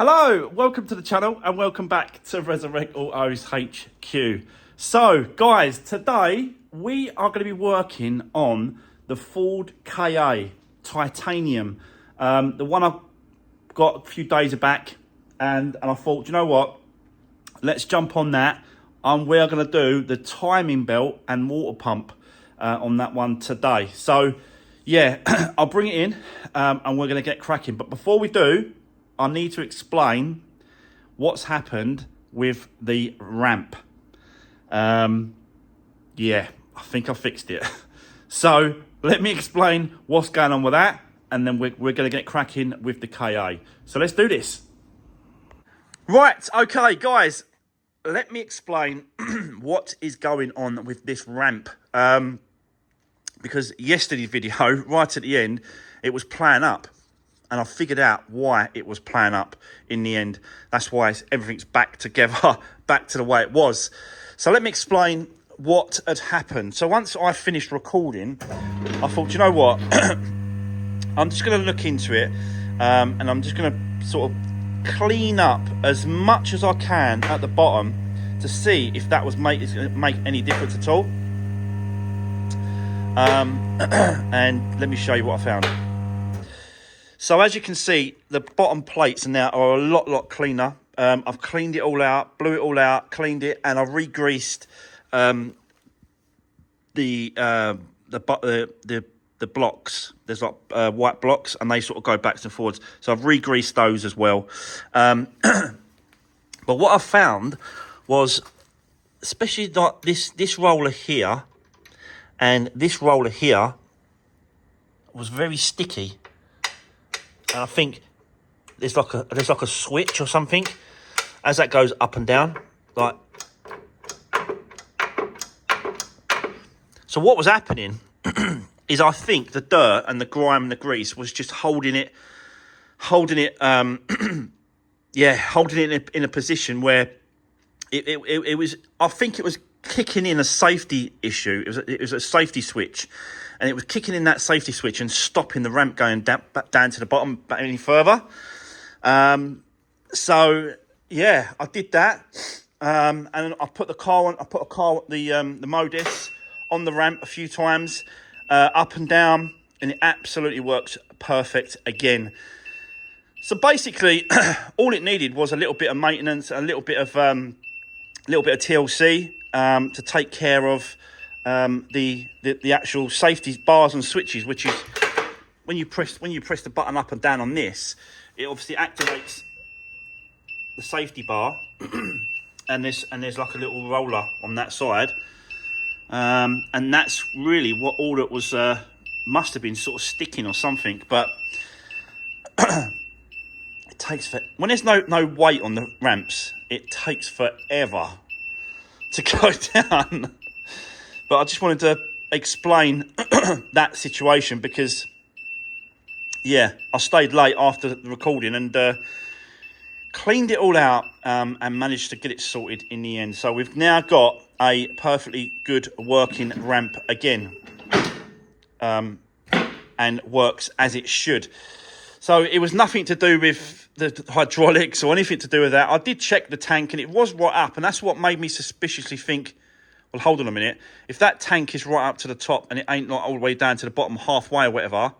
Hello, welcome to the channel and welcome back to Resurwreck Autos HQ. So guys, today we are going to be working on the Ford KA Titanium, the one I got a few days back, and I thought, you know what, let's jump on that, and we're going to do the timing belt and water pump on that one today. So yeah, I'll bring it in and we're going to get cracking, but before we do, I need to explain what's happened with the ramp. Yeah, I think I fixed it. So let me explain what's going on with that, and then we're going to get cracking with the KA. So let's do this. Right, okay, guys, let me explain what is going on with this ramp. Because yesterday's video, right at the end, it was playing up. And I figured out why it was playing up in the end. That's why everything's back together, back to the way it was. So let me explain what had happened. So once I finished recording, I thought, you know what? I'm just going to look into it. And I'm just going to sort of clean up as much as I can at the bottom to see if that was make any difference at all. And let me show you what I found. So as you can see, the bottom plates now are a lot cleaner. I've cleaned it all out, blew it all out, cleaned it, and I've re-greased the blocks. There's like white blocks, and they sort of go backwards and forwards. So I've re-greased those as well. But what I found was, especially like this roller here and this roller here, was very sticky. And I think there's like a switch or something as that goes up and down, like. So what was happening is, I think the dirt and the grime and the grease was just holding it in a position where it was. I think it was kicking in a safety issue. It was a safety switch. And it was kicking in that safety switch and stopping the ramp going back down to the bottom back any further. So yeah, I did that, and I put the car on. I put the Modis on the ramp a few times, up and down, and it absolutely works perfect again. So basically, all it needed was a little bit of maintenance, a little bit of TLC to take care of. The actual safety bars and switches, which is when you press the button up and down on this, it obviously activates the safety bar, and there's like a little roller on that side, and that's really what all it was. Must have been sort of sticking or something, but it takes when there's no weight on the ramps, it takes forever to go down. But I just wanted to explain that situation because, yeah, I stayed late after the recording and cleaned it all out and managed to get it sorted in the end. So we've now got a perfectly good working ramp again, and works as it should. So it was nothing to do with the hydraulics or anything to do with that. I did check the tank and it was right up, and that's what made me suspiciously think, well, hold on a minute. If that tank is right up to the top and it ain't like all the way down to the bottom halfway or whatever,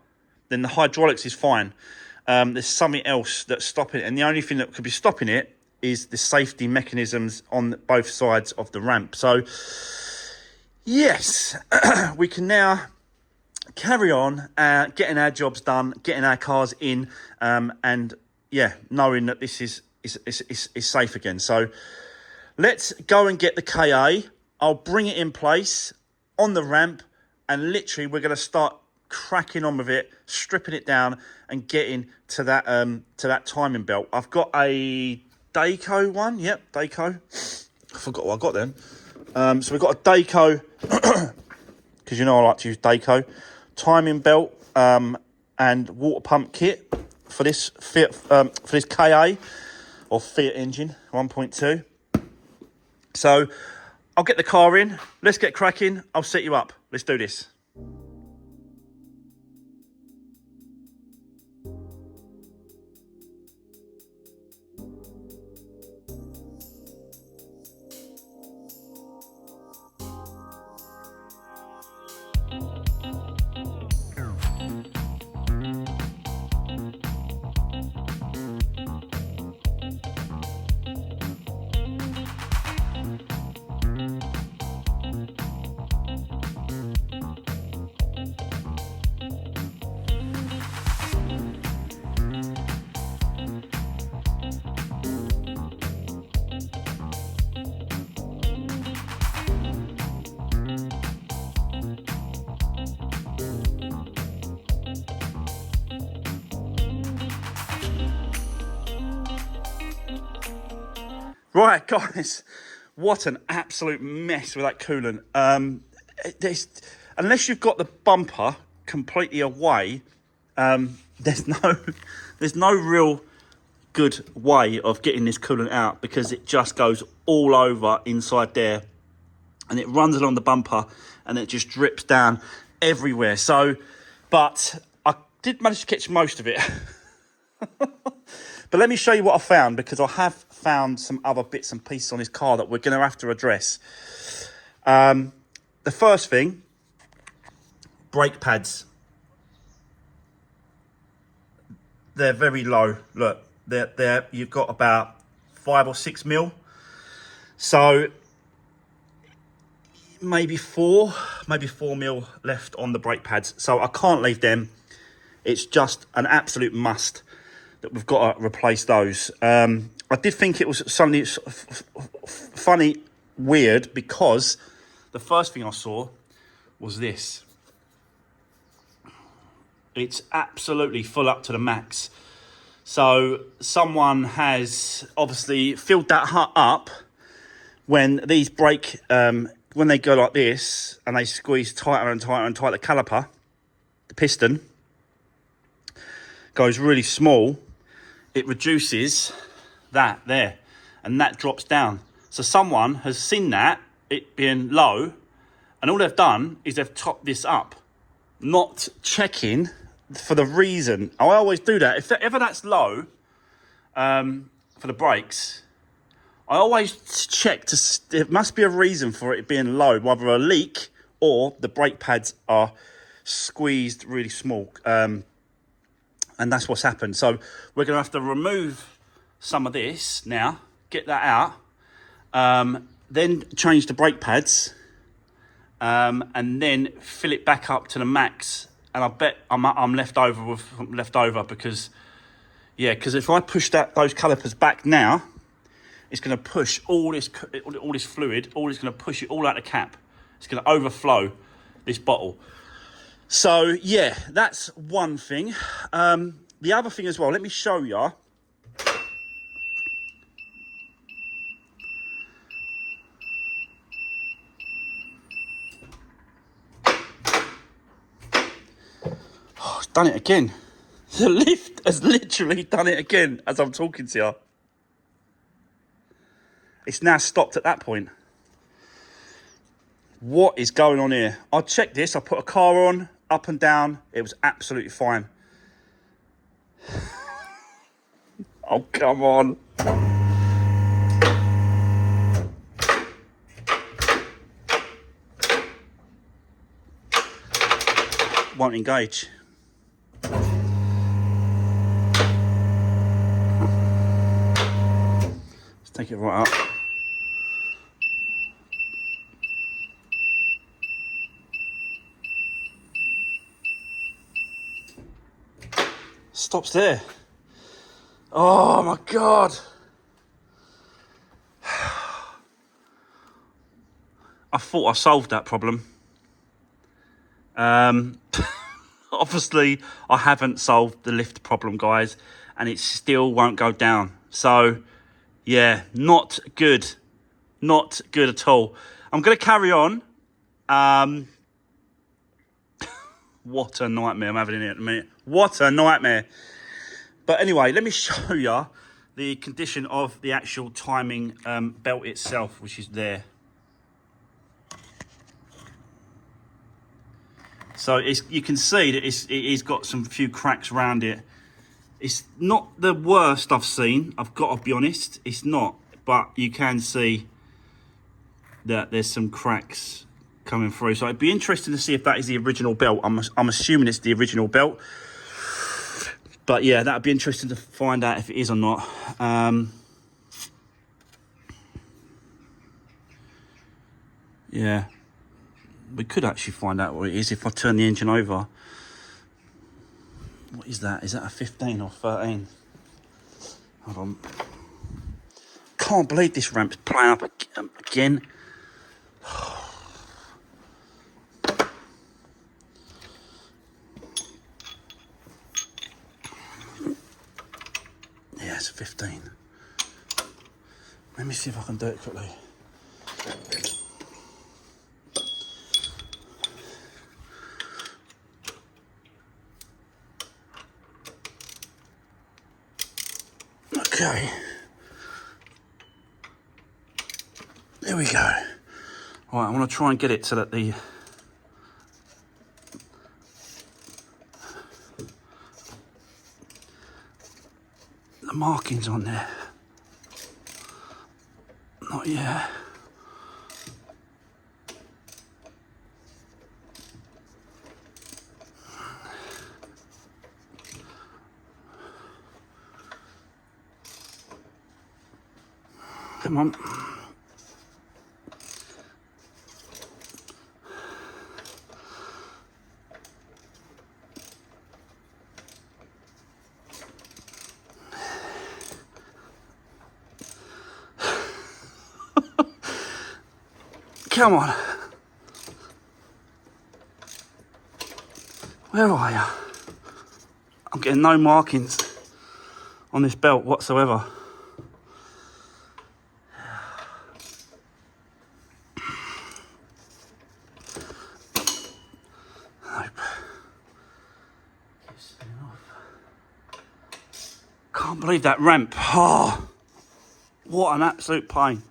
then the hydraulics is fine. There's something else that's stopping it. And the only thing that could be stopping it is the safety mechanisms on both sides of the ramp. So, yes, we can now carry on getting our jobs done, getting our cars in, and, yeah, knowing that this is safe again. So, let's go and get the KA. I'll bring it in place on the ramp, and literally we're going to start cracking on with it, stripping it down and getting to that timing belt. I've got a Dayco one. Yep, Dayco. I forgot what I got then. So we've got a Dayco, because you know I like to use Dayco, timing belt and water pump kit for this KA or Fiat engine 1.2. So I'll get the car in. Let's get cracking. I'll set you up. Let's do this. Right, guys, what an absolute mess with that coolant. Unless you've got the bumper completely away, there's no real good way of getting this coolant out, because it just goes all over inside there, and it runs along the bumper, and it just drips down everywhere. So, but I did manage to catch most of it. But let me show you what I found, because I have found some other bits and pieces on this car that we're going to have to address. The first thing, brake pads. They're very low. Look, they're you've got about 5 or 6 mil. So maybe 4 mil left on the brake pads. So I can't leave them. It's just an absolute must that we've got to replace those. I did think it was something funny, weird, because the first thing I saw was this. It's absolutely full up to the max. So someone has obviously filled that up when these brake, when they go like this and they squeeze tighter and tighter and tighter, the caliper, the piston goes really small. It reduces that there, and that drops down. So someone has seen that, it being low, and all they've done is they've topped this up, not checking for the reason. I always do that. If ever that's low for the brakes, I always check there must be a reason for it being low, whether a leak or the brake pads are squeezed really small. And that's what's happened. So we're going to have to remove some of this now, get that out, then change the brake pads, and then fill it back up to the max. And I bet I'm left over because if I push those calipers back now, it's going to push all this fluid, it's going to push it all out the cap. It's going to overflow this bottle. So, yeah, that's one thing. The other thing as well, let me show you. Oh, it's done it again. The lift has literally done it again as I'm talking to you. It's now stopped at that point. What is going on here? I checked this. I put a car on, up and down. It was absolutely fine. Oh, come on. Won't engage. Let's take it right up. Stops there. Oh my God. I thought I solved that problem. Obviously I haven't solved the lift problem, guys, and it still won't go down. So yeah, not good. Not good at all. I'm going to carry on. What a nightmare I'm having in here at the minute. What a nightmare. But anyway, let me show you the condition of the actual timing belt itself, which is there. So you can see that it's got some few cracks around it. It's not the worst I've seen, I've got to be honest. It's not, but you can see that there's some cracks coming through. So it'd be interesting to see if that is the original belt. I'm assuming it's the original belt. But yeah, that would be interesting to find out if it is or not. Yeah, we could actually find out what it is if I turn the engine over. What is that? Is that a 15 or 13? Hold on. Can't believe this ramp's playing up again. Yeah, it's a 15. Let me see if I can do it quickly. Okay. There we go. All right, I want to try and get it so that the markings on there. Not yet. Come on. Come on. Where are you? I'm getting no markings on this belt whatsoever. Nope. Keep spinning off. Can't believe that ramp. Oh, what an absolute pain.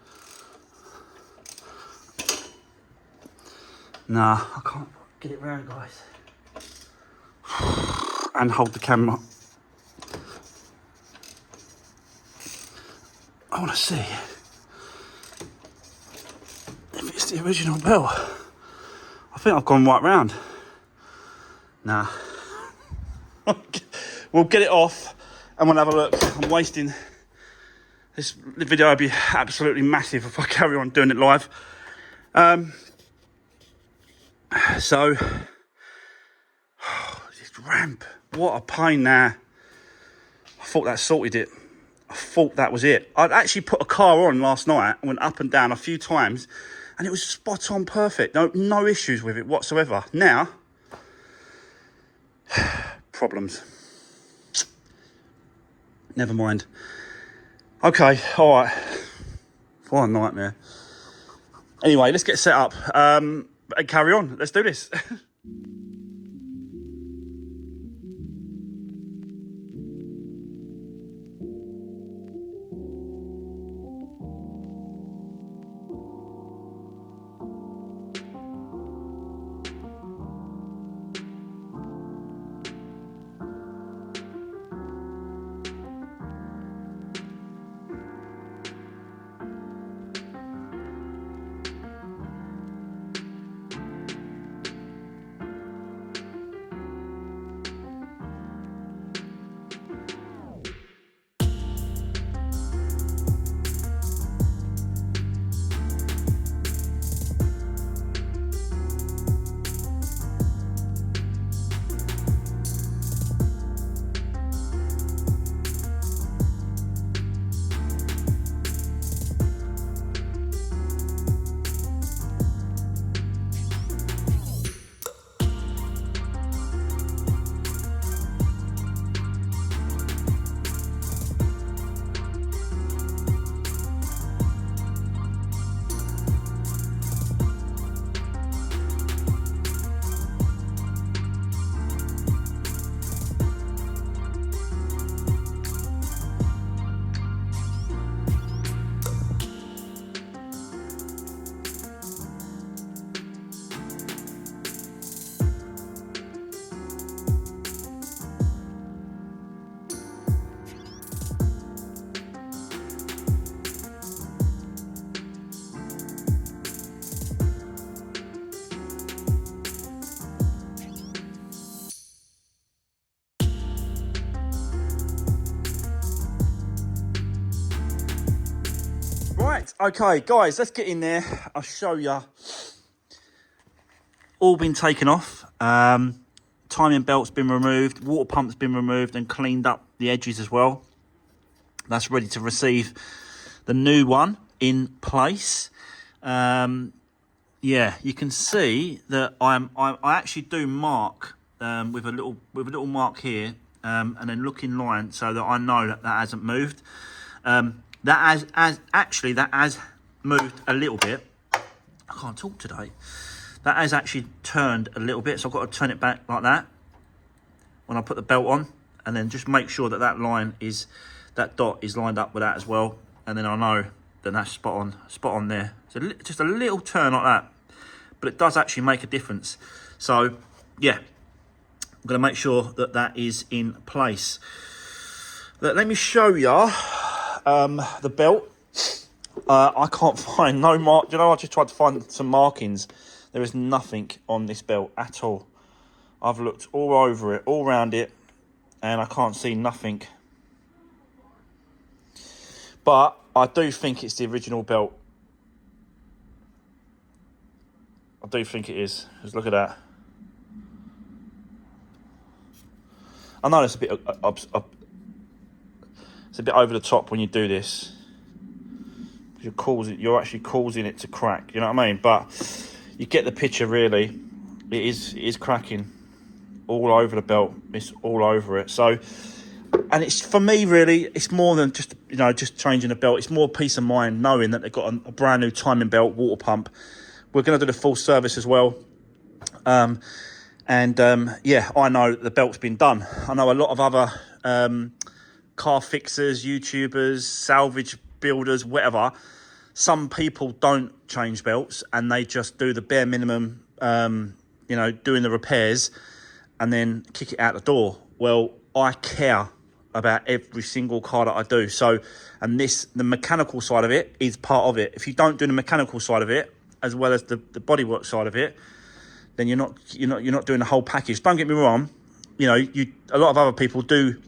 Nah, I can't get it round, guys. And hold the camera. I want to see if it's the original bell. I think I've gone right round. Nah. We'll get it off and we'll have a look. I'm wasting this video. Would be absolutely massive if I carry on doing it live. So, this ramp, what a pain now. I thought that sorted it. I thought that was it. I'd actually put a car on last night and went up and down a few times and it was spot on perfect. No issues with it whatsoever. Now, problems. Never mind. Okay, all right. What a nightmare. Anyway, let's get set up and carry on. Let's do this. Right, okay, guys, let's get in there. I'll show you. All been taken off. Timing belt's been removed. Water pump's been removed and cleaned up the edges as well. That's ready to receive the new one in place. Yeah, you can see that I actually do mark with a little mark here, and then look in line so that I know that that hasn't moved. That has moved a little bit. I can't talk today. That has actually turned a little bit, so I've got to turn it back like that when I put the belt on, and then just make sure that that dot is lined up with that as well, and then I know that that's spot on there. So just a little turn like that, but it does actually make a difference. So yeah, I'm going to make sure that that is in place. Let me show you the belt. I can't find no mark. You know, I just tried to find some markings. There is nothing on this belt at all. I've looked all over it, all around it, and I can't see nothing. But I do think it's the original belt. I do think it is. Just look at that. I know it's a bit it's a bit over the top when you do this. You're actually causing it to crack. You know what I mean? But you get the picture. Really, it is cracking all over the belt. It's all over it. So, and it's, for me, really, it's more than just, you know, just changing the belt. It's more peace of mind knowing that they've got a brand new timing belt, water pump. We're going to do the full service as well. Yeah, I know the belt's been done. I know a lot of other car fixers, YouTubers, salvage builders, whatever. Some people don't change belts and they just do the bare minimum, you know, doing the repairs and then kick it out the door. Well, I care about every single car that I do. So, and the mechanical side of it is part of it. If you don't do the mechanical side of it, as well as the bodywork side of it, then you're not doing the whole package. Don't get me wrong, you know, a lot of other people do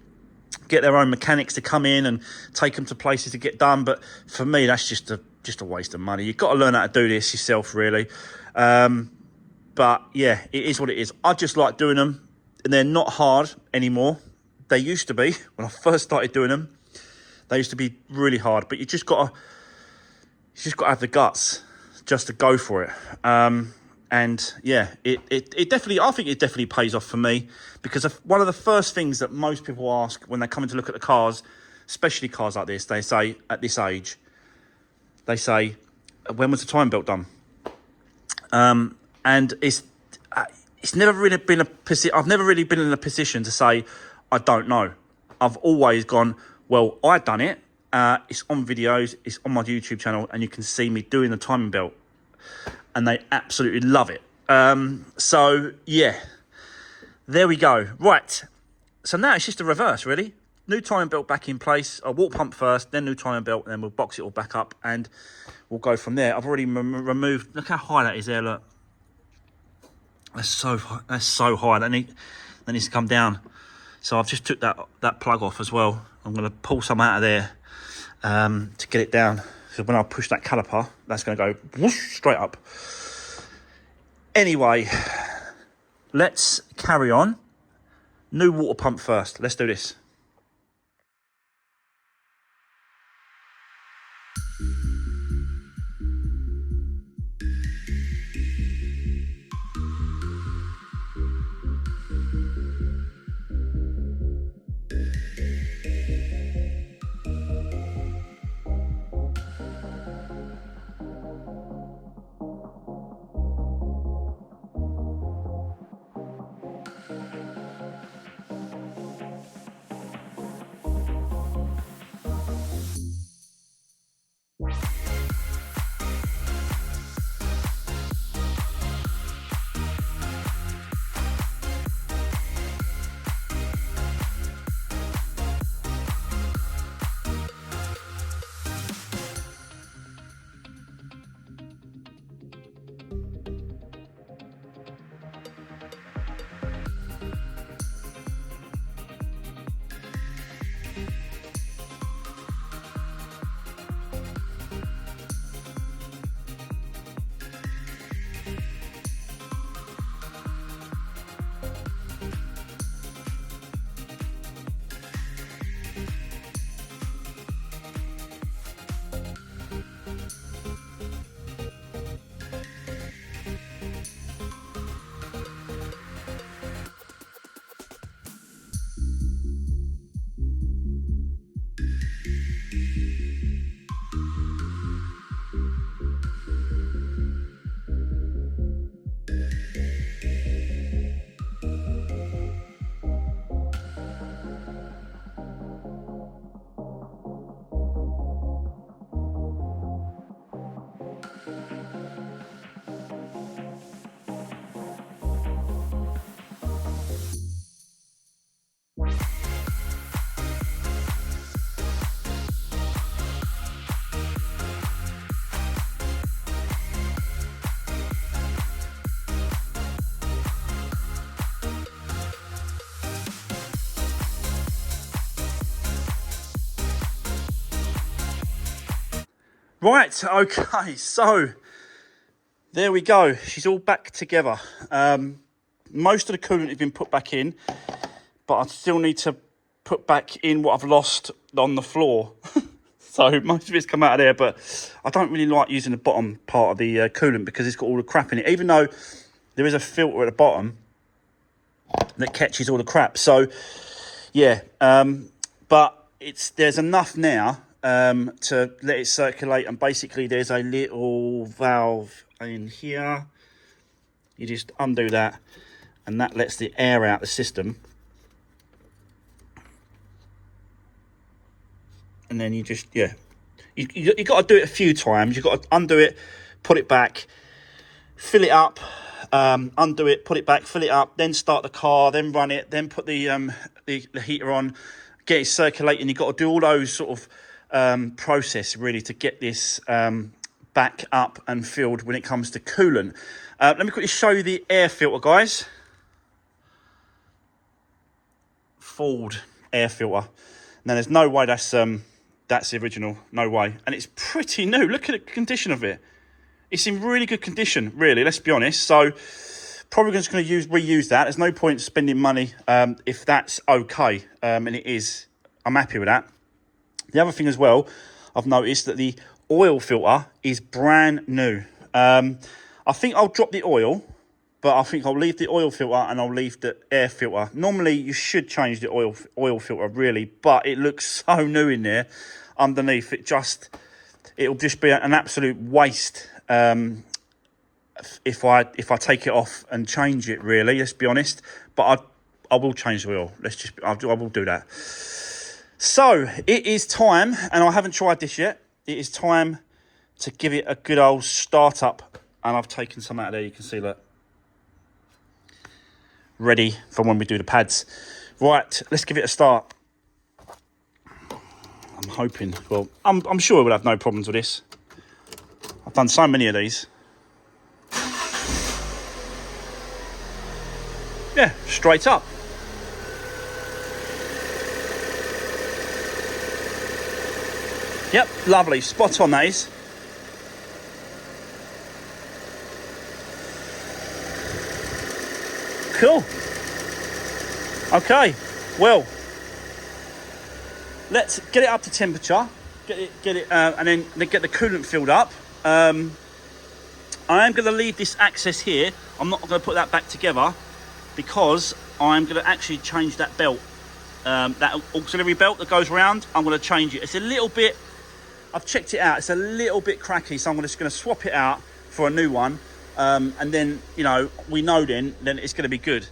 get their own mechanics to come in and take them to places to get done, but for me, that's just a waste of money. You've got to learn how to do this yourself, really. But yeah, it is what it is. I just like doing them, and they're not hard anymore. They used to be when I first started doing them. They used to be really hard, but you just got to have the guts just to go for it. And yeah, it definitely, I think it definitely pays off for me, because one of the first things that most people ask when they come in to look at the cars, especially cars like this, they say at this age, they say, when was the time belt done? And it's never really been I've never really been in a position to say, I don't know. I've always gone, well, I done it. It's on videos, it's on my YouTube channel, and you can see me doing the timing belt. And they absolutely love it. So, yeah, there we go. Right, so now it's just a reverse, really. New timing belt back in place. I'll water pump first, then new timing belt, and then we'll box it all back up, and we'll go from there. I've already removed, look how high that is there, look. That's so high, that needs to come down. So I've just took that plug off as well. I'm going to pull some out of there to get it down. So when I push that caliper, that's going to go whoosh, straight up. Anyway, let's carry on. New water pump first. Let's do this. Right, okay, so there we go. She's all back together. Most of the coolant has been put back in, but I still need to put back in what I've lost on the floor. So most of it's come out of there, but I don't really like using the bottom part of the coolant because it's got all the crap in it, even though there is a filter at the bottom that catches all the crap. So yeah, but there's enough now to let it circulate, and basically there's a little valve in here. You just undo that, and that lets the air out the system. And then you just, yeah, you got to do it a few times. You've got to undo it, put it back, fill it up, undo it, put it back, fill it up, then start the car, then run it, then put the heater on, get it circulating. You've got to do all those sort of process really to get this back up and filled when it comes to coolant. Let me quickly show you the air filter, guys. Ford air filter. Now there's no way that's the original, no way. And it's pretty new. Look at the condition of it. It's in really good condition, really, let's be honest. So probably just going to reuse that. There's no point spending money if that's okay, and it is. I'm happy with that. The other thing as well, I've noticed that the oil filter is brand new. I think I'll drop the oil, but I think I'll leave the oil filter and I'll leave the air filter. Normally, you should change the oil filter, really, but it looks so new in there underneath. It'll just be an absolute waste if I take it off and change it, really, let's be honest. But I will change the oil. I will do that. So it is time, and I haven't tried this yet. It is time to give it a good old start up, and I've taken some out of there. You can see that. Ready for when we do the pads. Right, let's give it a start. I'm hoping, well, I'm sure we'll have no problems with this. I've done so many of these. Yeah, straight up. Yep, lovely, spot on that is. Cool. Okay, well, let's get it up to temperature, get it, and then get the coolant filled up. I am going to leave this access here. I'm not going to put that back together because I'm going to actually change that belt, that auxiliary belt that goes around. I'm going to change it. It's a little bit. I've checked it out. It's a little bit cracky, so I'm just going to swap it out for a new one. And then, you know, we know then it's going to be good.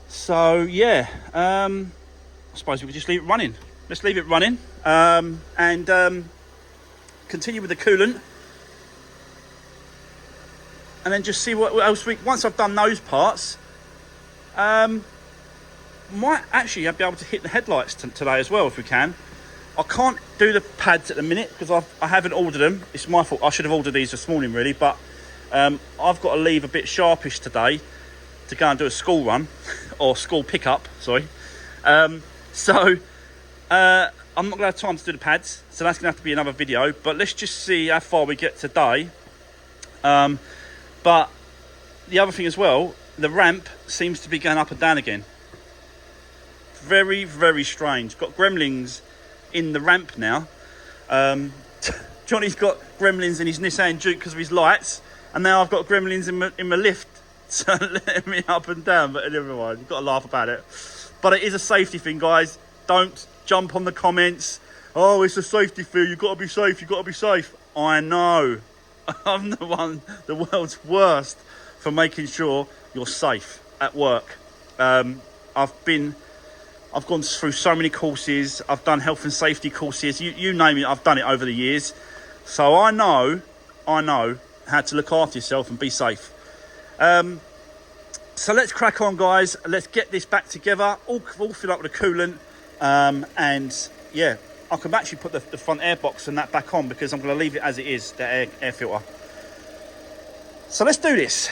So yeah, I suppose we could just leave it running. Let's leave it running and continue with the coolant, and then just see what else once I've done those parts, might actually be able to hit the headlights today as well if we can. I can't do the pads at the minute because I haven't ordered them. It's my fault. I should have ordered these this morning really, but I've got to leave a bit sharpish today to go and do a school run or school pickup, sorry. So I'm not going to have time to do the pads, so that's going to have to be another video, but let's just see how far we get today. But the other thing as well, the ramp seems to be going up and down again. Very, very strange. Got gremlins in the ramp now. Johnny's got gremlins in his Nissan Juke because of his lights, and now I've got gremlins in my lift, so let me up and down. But never mind, you've got to laugh about it. But it is a safety thing, guys. Don't jump on the comments. Oh, it's a safety thing. You've got to be safe. You've got to be safe. I know. I'm the world's worst for making sure you're safe at work. I've gone through so many courses. I've done health and safety courses. You name it, I've done it over the years. So I know how to look after yourself and be safe. So let's crack on, guys. Let's get this back together. All fill up with the coolant. And yeah, I can actually put the front air box and that back on because I'm going to leave it as it is, the air filter. So let's do this.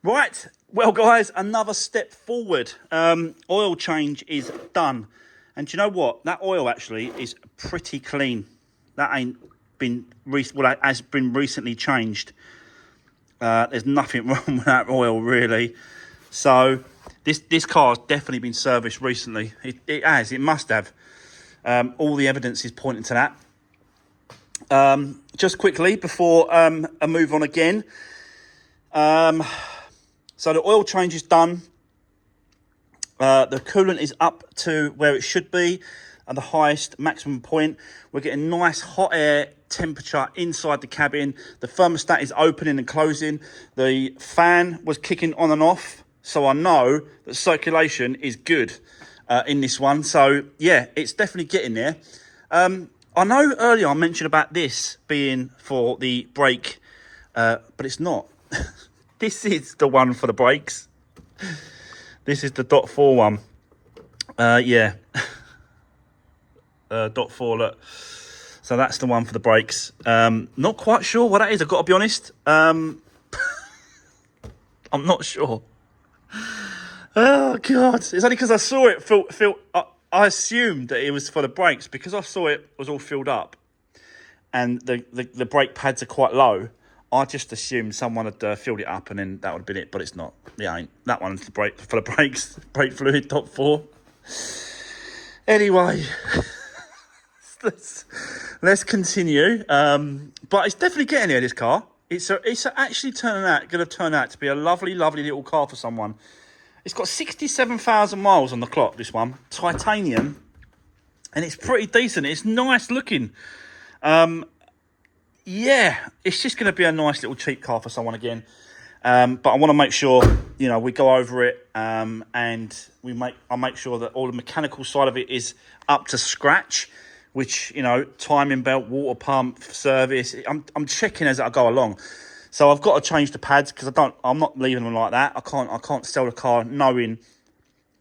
Right, well guys, another step forward. Oil change is done. And do you know what? That oil actually is pretty clean. That ain't been, it has been recently changed. There's nothing wrong with that oil really. So this car has definitely been serviced recently. It has, it must have. All the evidence is pointing to that. Just quickly before I move on again. So the oil change is done. The coolant is up to where it should be at the highest maximum point. We're getting nice hot air temperature inside the cabin. The thermostat is opening and closing. The fan was kicking on and off. So I know that circulation is good in this one. So yeah, it's definitely getting there. I know earlier I mentioned about this being for the brake, but it's not. This is the one for the brakes. This is the .4 one. Yeah. .4, look. So that's the one for the brakes. Not quite sure what that is, I've got to be honest. I'm not sure. Oh, God. It's only because I saw it. I assumed that it was for the brakes because I saw it was all filled up. And the brake pads are quite low. I just assumed someone had filled it up and then that would have been it, but it's not. Yeah, ain't. That one's for the brakes, brake fluid, .4. Anyway, let's continue. But it's definitely getting there, this car. It's actually going to turn out to be a lovely, lovely little car for someone. It's got 67,000 miles on the clock, this one. Titanium. And it's pretty decent. It's nice looking. Yeah, it's just going to be a nice little cheap car for someone again. But I want to make sure, we go over it and I'll make sure that all the mechanical side of it is up to scratch, which, timing belt, water pump, service. I'm checking as I go along. So I've got to change the pads because I'm not leaving them like that. I can't sell the car knowing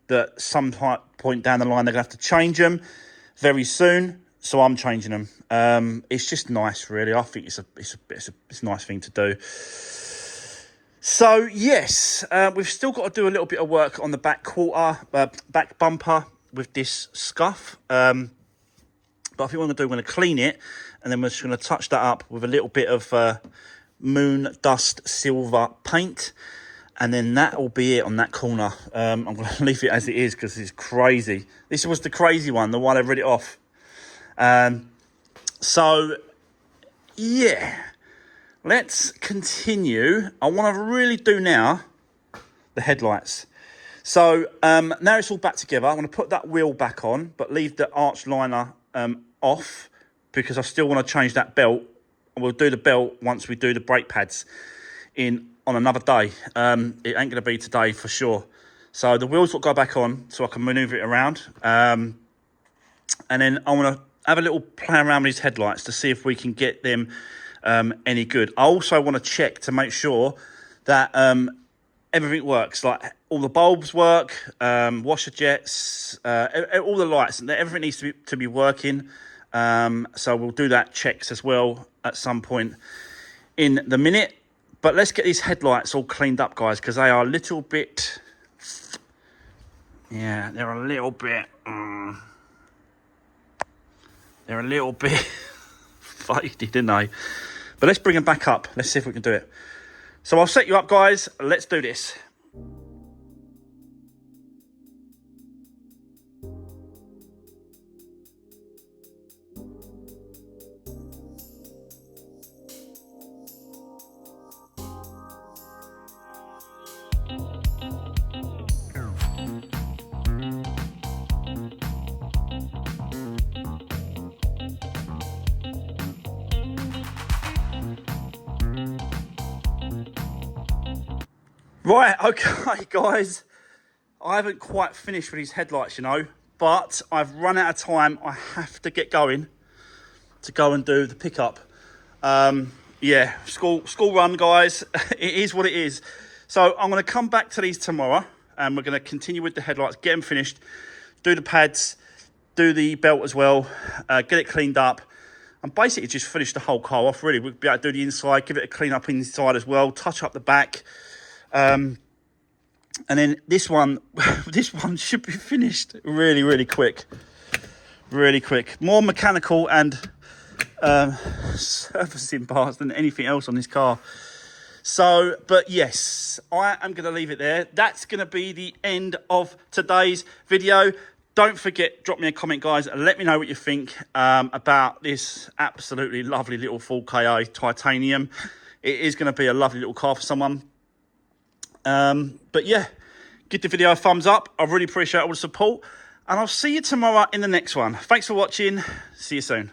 that some point down the line they're going to have to change them very soon. So I'm changing them. It's just nice, really. I think it's a nice thing to do. So yes, we've still got to do a little bit of work on the back back bumper with this scuff. But I think what I'm going to clean it, and then we're just going to touch that up with a little bit of moon dust silver paint, and then that will be it on that corner. I'm going to leave it as it is because it's crazy. This was the crazy one, the one I read it off. So yeah, let's continue. I want to really do now the headlights. So now it's all back together. I'm going to put that wheel back on, but leave the arch liner off because I still want to change that belt. We'll do the belt once we do the brake pads on another day. It ain't going to be today for sure. So the wheels will go back on so I can maneuver it around. And then I want to have a little play around with these headlights to see if we can get them any good. I also want to check to make sure that everything works, like all the bulbs work, washer jets, all the lights, and everything needs to be working. So we'll do that checks as well at some point in the minute. But let's get these headlights all cleaned up, guys, because they are a little bit... Yeah, they're a little bit... They're a little bit faded, didn't they? But let's bring them back up. Let's see if we can do it. So I'll set you up, guys. Let's do this. Right, okay, guys. I haven't quite finished with these headlights, but I've run out of time. I have to get going to go and do the pickup. Yeah, school run, guys. It is what it is. So I'm going to come back to these tomorrow, and we're going to continue with the headlights, get them finished, do the pads, do the belt as well, get it cleaned up, and basically just finish the whole car off, really. We'll be able to do the inside, give it a clean up inside as well, touch up the back. And then this one, this one should be finished really, really quick. Really quick. More mechanical and servicing parts than anything else on this car. So, but yes, I am going to leave it there. That's going to be the end of today's video. Don't forget, drop me a comment, guys. Let me know what you think about this absolutely lovely little 4KA titanium. It is going to be a lovely little car for someone. But yeah, give the video a thumbs up. I really appreciate all the support. And I'll see you tomorrow in the next one. Thanks for watching. See you soon.